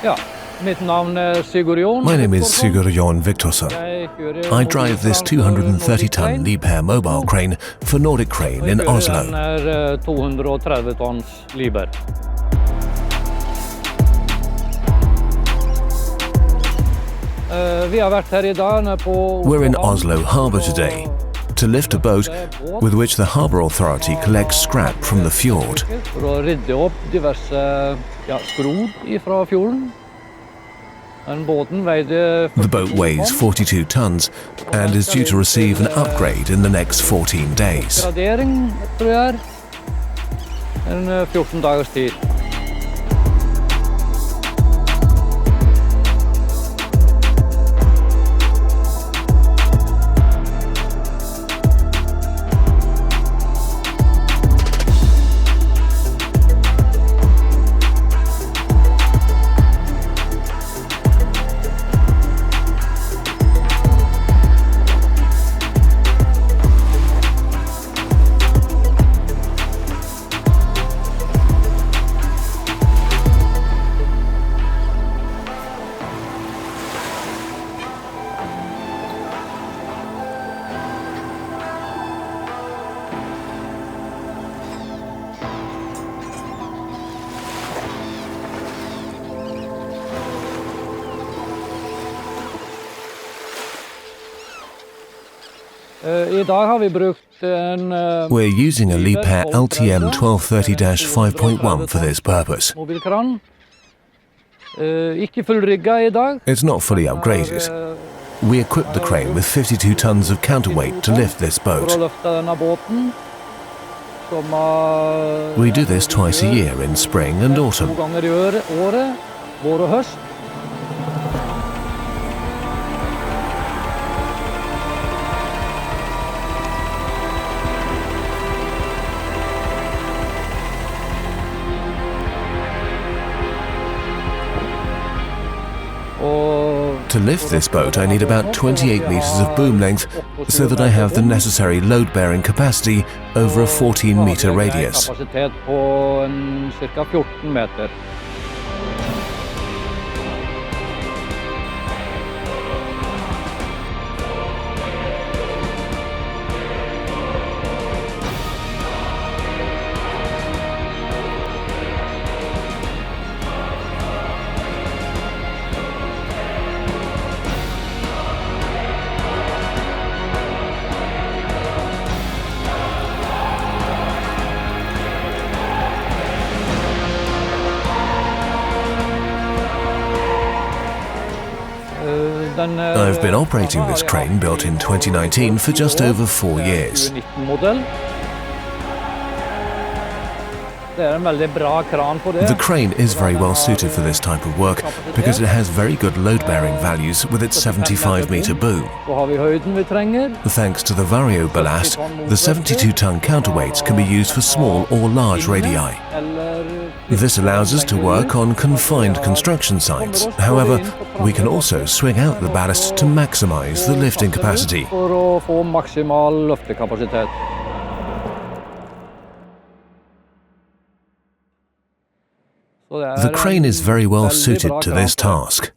My name is Sigurjón Viktorsson. I drive this 230-ton Liebherr mobile crane for Nordic Crane in Oslo. We're in Oslo harbour today to lift a boat with which the harbour authority collects scrap from the fjord. The boat weighs 42 tons and is due to receive an upgrade in the next 14 days. We're using a Liebherr LTM 1230-5.1 for this purpose. It's not fully upgraded. We equipped the crane with 52 tons of counterweight to lift this boat. We do this twice a year in spring and autumn. To lift this boat, I need about 28 meters of boom length so that I have the necessary load-bearing capacity over a 14-meter radius. I've been operating this crane, built in 2019, for just over 4 years. The crane is very well suited for this type of work because it has very good load-bearing values with its 75-meter boom. Thanks to the vario ballast, the 72-ton counterweights can be used for small or large radii. This allows us to work on confined construction sites. However, we can also swing out the ballast to maximize the lifting capacity. The crane is very well suited to this task.